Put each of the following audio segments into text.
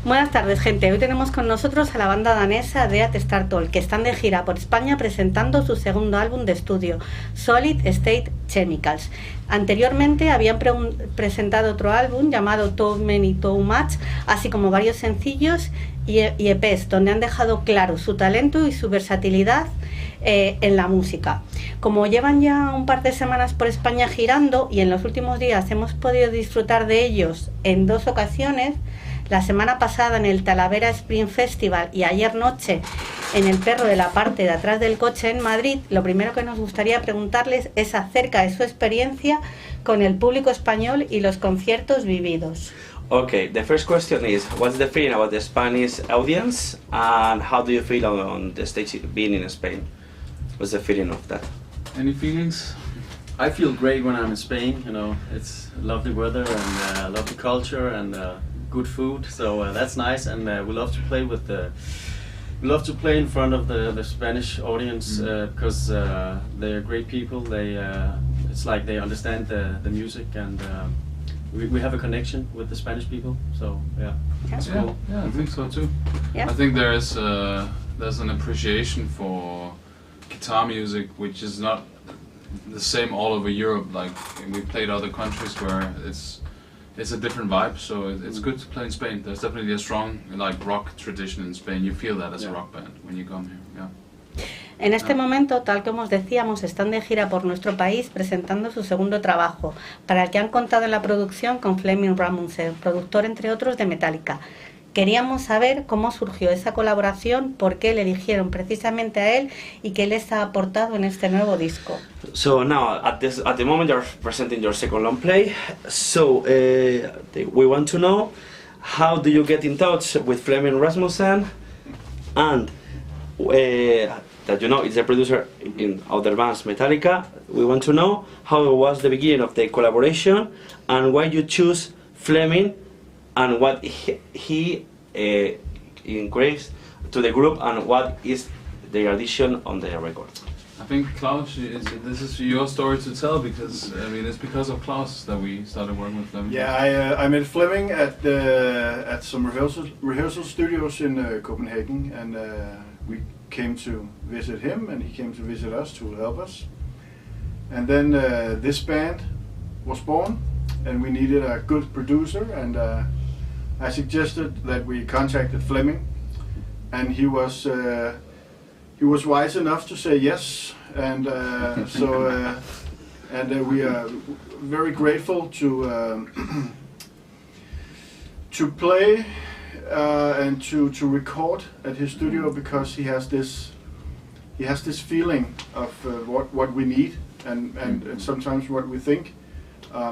Buenas tardes, gente. Hoy tenemos con nosotros a la banda danesa de Están, que están de gira por España presentando su segundo álbum de estudio, Solid State Chemicals. Anteriormente habían presentado otro álbum llamado Too Many Too Much, así como varios sencillos y EPs, donde han dejado claro su talento y su versatilidad en la música. Como llevan ya un par de semanas por España girando y en los últimos días hemos podido disfrutar de ellos en 2 ocasiones, la semana pasada en el Talavera Spring Festival y ayer noche en el Perro de la parte de atrás del coche en Madrid, lo primero que nos gustaría preguntarles es acerca de su experiencia con el público español y los conciertos vividos. Okay, the first question is, what's the feeling about the Spanish audience and how do you feel on the stage being in Spain? What's the feeling of that? Any feelings? I feel great when I'm in Spain, you know, it's lovely weather and lovely culture and good food, so that's nice, and we love to play with we love to play in front of the Spanish audience because they're great people. They it's like they understand the music, and we have a connection with the Spanish people. So yeah, it's cool. Yeah, I think so too. Yeah. I think there's an appreciation for guitar music which is not the same all over Europe. Like we played other countries where it's a different vibe, so it's good to play in Spain. There's definitely a strong rock tradition in Spain. You feel that as a rock band when you come here. Yeah. En este momento, tal como os decíamos, están de gira por nuestro país presentando su segundo trabajo, para el que han contado en la producción con Flemming Rasmussen, productor entre otros de Metallica. Queríamos saber cómo surgió esa colaboración, por qué le eligieron precisamente a él y qué les ha aportado en este nuevo disco. So now, at the moment you're presenting your second long play, so we want to know, how do you get in touch with Flemming Rasmussen, and that you know is the producer in other bands Metallica. We want to know how was the beginning of the collaboration and why you choose Flemming and what he increased to the group and what is the addition on the record. I think Claus, this is your story to tell, because I mean it's because of Claus that we started working with Flemming. Yeah, I met Flemming at some rehearsal studios in Copenhagen, and we came to visit him, and he came to visit us to help us. And then this band was born, and we needed a good producer, and I suggested that we contacted Flemming, and he was wise enough to say yes, and we are very grateful to play and to record at his studio, because he has this feeling of what we need and sometimes what we think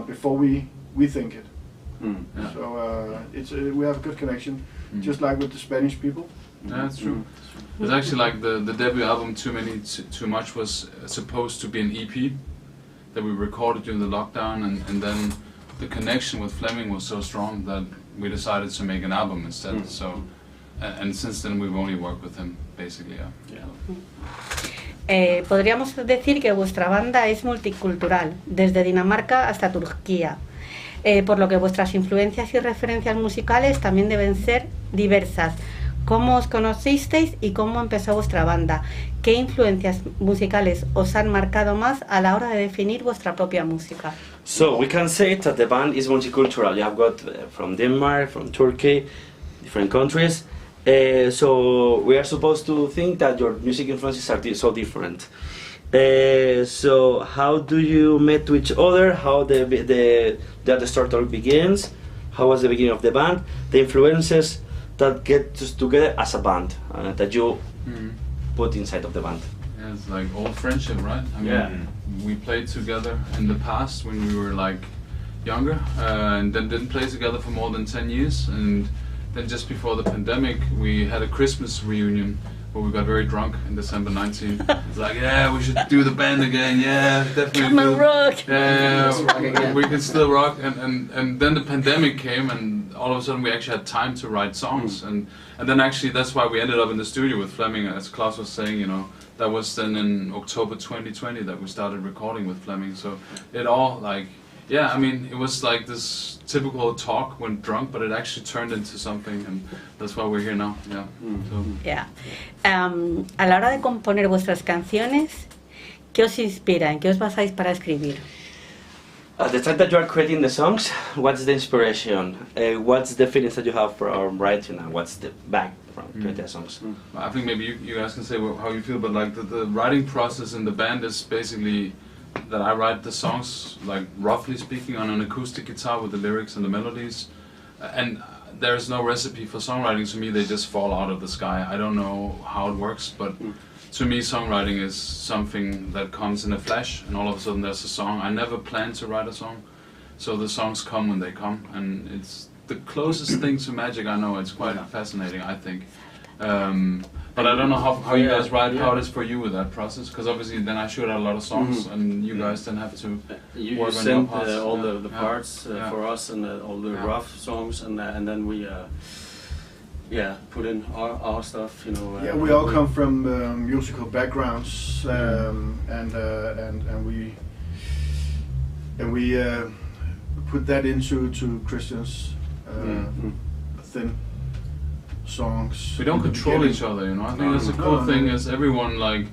before we think it. Yeah. So we have a good connection, just like with the Spanish people. Yeah, that's true. It's actually like the debut album Too Many Too Much was supposed to be an EP that we recorded during the lockdown, and then the connection with Flemming was so strong that we decided to make an album instead. So and since then we've only worked with him basically. Podríamos decir que vuestra banda es multicultural, desde Dinamarca hasta Turquía, por lo que vuestras influencias y referencias musicales también deben ser diversas. ¿Cómo os conocisteis y cómo empezó vuestra banda? ¿Qué influencias musicales os han marcado más a la hora de definir vuestra propia música? So we can say that the band is multicultural. You have got from Denmark, from Turkey, different countries. So we are supposed to think that your music influences are so different. So how do you meet to each other? How the start begins? How was the beginning of the band? The influences that get together as a band that you put inside of the band. Yeah, it's like old friendship, right? I mean, we played together in the past when we were like younger, and then didn't play together for more than 10 years. And then just before the pandemic, we had a Christmas reunion where we got very drunk in December 19th. It's like, yeah, we should do the band again. Yeah, definitely. Come on, rock. Yeah, we can still rock. And then the pandemic came, and all of a sudden we actually had time to write songs. And then actually that's why we ended up in the studio with Flemming, as Claus was saying, you know. That was then in October 2020 that we started recording with Flemming. So it all yeah, I mean, it was like this typical talk when drunk, but it actually turned into something, and that's why we're here now. Yeah. So. Yeah. A la hora de componer vuestras canciones, ¿qué os inspira? ¿En qué os basáis para escribir? At the time that you are creating the songs, what's the inspiration? What's the feelings that you have from writing, and what's the back from creating the songs? I think maybe you guys can say how you feel, but like the writing process in the band is basically that I write the songs, like roughly speaking, on an acoustic guitar with the lyrics and the melodies, and there's no recipe for songwriting. To me, they just fall out of the sky. I don't know how it works, but to me, songwriting is something that comes in a flash, and all of a sudden there's a song. I never planned to write a song, so the songs come when they come, and it's the closest thing to magic I know. It's quite fascinating, I think. But I don't know how you guys write, how it is for you with that process, because obviously then I shoot out a lot of songs, and you guys then have to you work on send your parts. all the parts for us, and all the rough songs, and then we put in our stuff, you know. Yeah, we all come from musical backgrounds, and we put that into Christian's thin songs. We don't control each other, you know. I think that's the cool thing is everyone, like,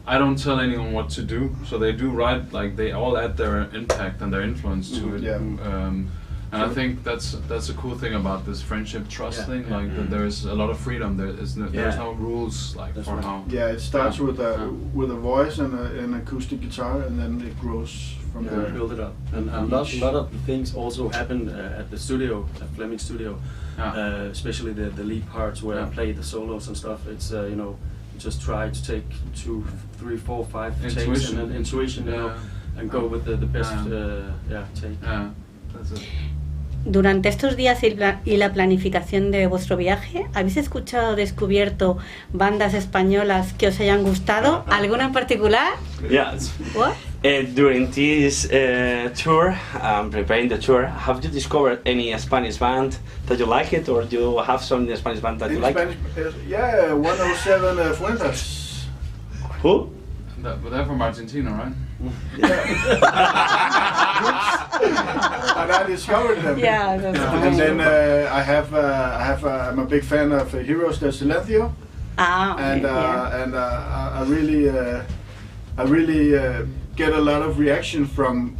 I don't tell anyone what to do, so they do write, like they all add their impact and their influence to it. And I think that's a cool thing about this friendship trust thing, like that there's a lot of freedom. There's no rules like for how. Yeah, it starts with a voice and an acoustic guitar, and then it grows from there. Build it up, and a lot of the things also happen at the studio, at Fleming's studio, especially the lead parts where I play the solos and stuff. It's you know, just try to take 2, 3, 4, 5 takes and then intuition, you know, and go with the best take. Yeah, that's it. Durante estos días y la planificación de vuestro viaje, ¿habéis escuchado o descubierto bandas españolas que os hayan gustado? ¿Alguna en particular? Yes. What? During this tour, preparing the tour, have you discovered any Spanish band that you like it, or you have some Spanish band that you like? Yeah, 107 Fuentes. Who? But they're from Argentina, right? And I discovered them. Yeah, that's And then I'm a big fan of Heroes del Silencio. Okay, And I really get a lot of reaction from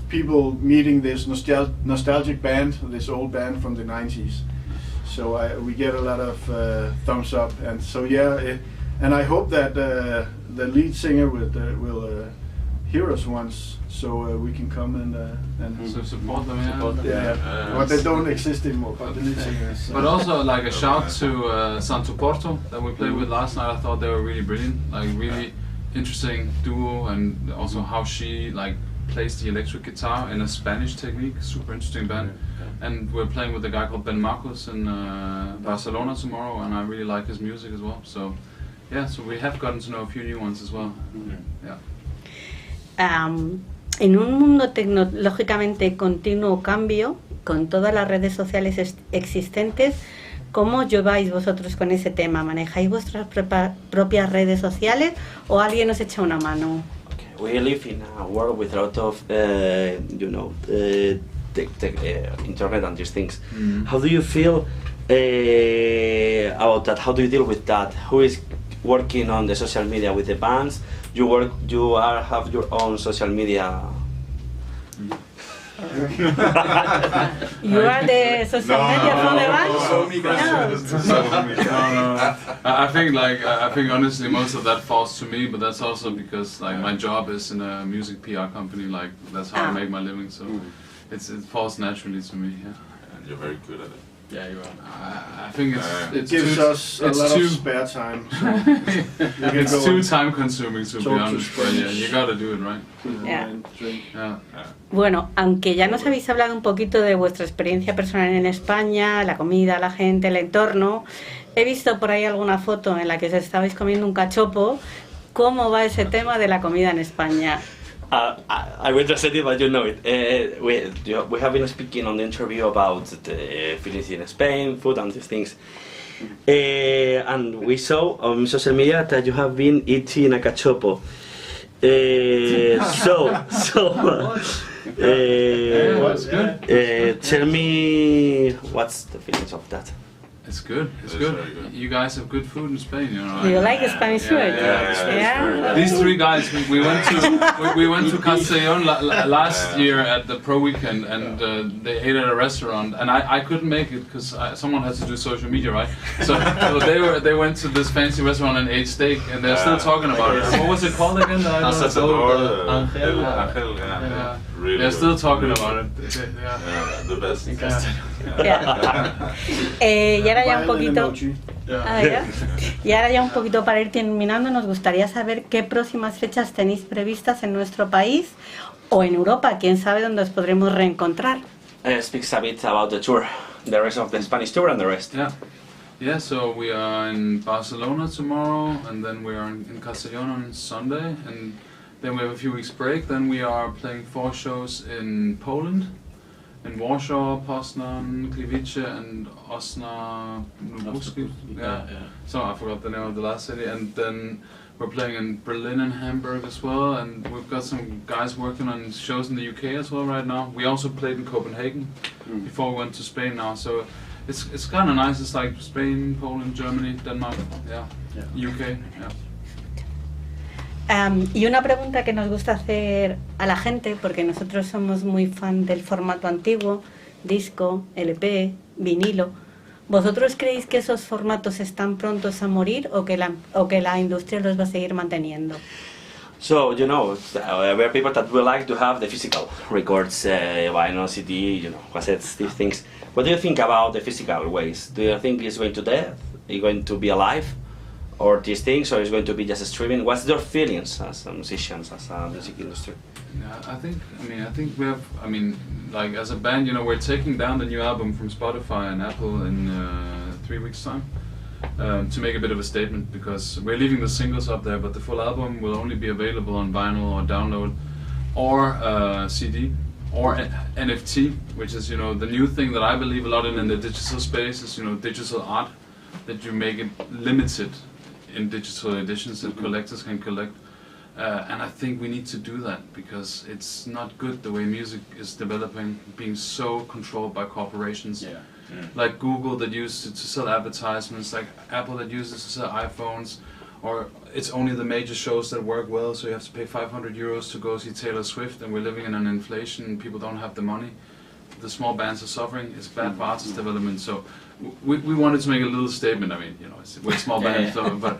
people meeting this nostalgic band, this old band from the 90s. So we get a lot of thumbs up, and so and I hope that the lead singer will hear us once, so we can come and So support them. But they don't exist anymore. But the lead singers. But also like a shout to Santo Porto that we played with last night. I thought they were really brilliant, like really interesting duo, and also how she like plays the electric guitar in a Spanish technique. Super interesting band. And we're playing with a guy called Ben Marcos in Barcelona tomorrow, and I really like his music as well. So yeah, so we have gotten to know a few new ones as well. Yeah. En un mundo tecnológicamente continuo cambio, con todas las redes sociales existentes, ¿cómo lleváis vosotros con ese tema? ¿Manejáis vuestras propias redes sociales o alguien os echa una mano? Okay. We live in a world with a lot of, internet and these things. How do you feel about that? How do you deal with that? Who is working on the social media with the bands? You have your own social media. You are the social media from the band? No. I think honestly most of that falls to me, but that's also because like my job is in a music PR company. Like that's how I make my living. So it falls naturally to me. Yeah. And you're very good at it. Yeah, you are. I think it gives us a lot of spare time. So it's too time consuming to be honest, but yeah, you gotta do it, right? Yeah. Bueno, aunque ya nos habéis hablado un poquito de vuestra experiencia personal en España, la comida, la gente, el entorno, he visto por ahí alguna foto en la que os estabais comiendo un cachopo. ¿Cómo va ese tema de la comida en España? I will translate it, but you know it. We have been speaking on the interview about the feelings in Spain, food and these things. And we saw on social media that you have been eating a cachopo. So That's good. Tell me, what's the feelings of that? It's good. It's It's good. very good. You guys have good food in Spain, you know. You like the Spanish food? Yeah. These three guys, we went to Castellón last year at the Pro Weekend, and they ate at a restaurant, and I couldn't make it because someone has to do social media, right? So they went to this fancy restaurant and ate steak, and they're still talking about it. What was it called again? Angel, Yeah. yeah. Really They're still good. talking Really about good. it. Yeah. Yeah, the best. Y ahora ya un Violin poquito... emoji. Ah, ya. Y ahora ya un poquito para ir terminando, nos gustaría saber qué próximas fechas tenéis previstas en nuestro país o en Europa, quién sabe dónde os podremos reencontrar. Speaks a bit about the tour, the rest of the Spanish tour and the rest. Yeah, so we are in Barcelona tomorrow, and then we are in Castellón on Sunday, and then we have a few weeks break. Then we are playing 4 shows in Poland, in Warsaw, Poznan, Gliwice, and Osna Lubusky. Yeah. So I forgot the name of the last city. And then we're playing in Berlin and Hamburg as well, and we've got some guys working on shows in the UK as well right now. We also played in Copenhagen before we went to Spain now, so it's kind of nice. It's like Spain, Poland, Germany, Denmark, UK. Yeah. Y una pregunta que nos gusta hacer a la gente, porque nosotros somos muy fan del formato antiguo, disco, LP, vinilo. ¿Vosotros creéis que esos formatos están prontos a morir o que la industria los va a seguir manteniendo? So, you know, we're people that would like to have the physical records, vinyl, CD, cassettes, these things. What do you think about the physical ways? Do you think it's going to death? Is it going to be alive? Or these things, or is going to be just streaming? What's your feelings as musicians, as a music industry? Yeah, I think we have. Like as a band, we're taking down the new album from Spotify and Apple in 3 weeks' time to make a bit of a statement, because we're leaving the singles up there, but the full album will only be available on vinyl or download or CD or NFT, which is the new thing that I believe a lot in the digital space is digital art, that you make it limited in digital editions that collectors can collect, and I think we need to do that, because it's not good the way music is developing, being so controlled by corporations. Like Google that used to sell advertisements, like Apple that uses to sell iPhones, or it's only the major shows that work well, so you have to pay 500 euros to go see Taylor Swift, and we're living in an inflation, people don't have the money. The small bands are suffering, it's bad for artist development, so we wanted to make a little statement. We're a small band, but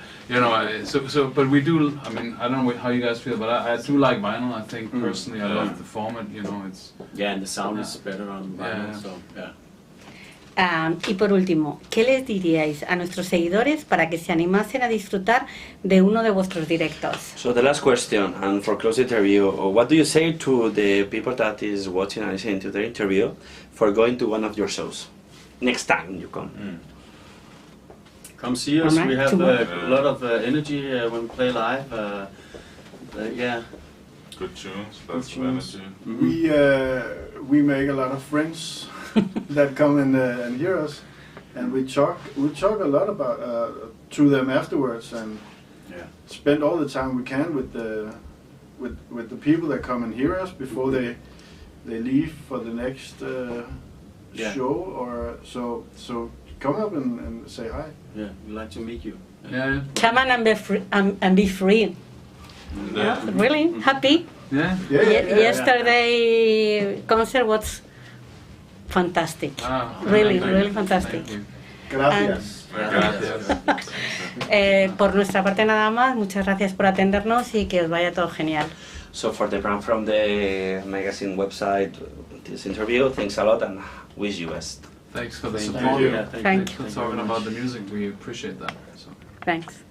but we do. I don't know how you guys feel, but I do like vinyl. I think personally, I love the format. It's and the sound is better on vinyl. Y por último, ¿qué les diríais a nuestros seguidores para que se animasen a disfrutar de uno de vuestros directos? So the last question, and for close interview, what do you say to the people that is watching and listening to the interview for going to one of your shows next time you come? Come see us. We have a lot of energy when we play live. Good tunes, lots of energy. We make a lot of friends that come and hear us, and we talk a lot about to them afterwards, and spend all the time we can with the people that come and hear us before they leave for the next show, or so come up and say hi. Yeah, we'd like to meet you. Come on and be free. Really happy. Yesterday concert was fantastic. Really fantastic. Gracias. Por nuestra parte nada más, muchas gracias por atendernos y que os vaya todo genial. So for the brand from the magazine website, this interview, thanks a lot and wish you best. Thanks for the Thank support. you. Thank you. For talking about the music, we appreciate that. Thanks.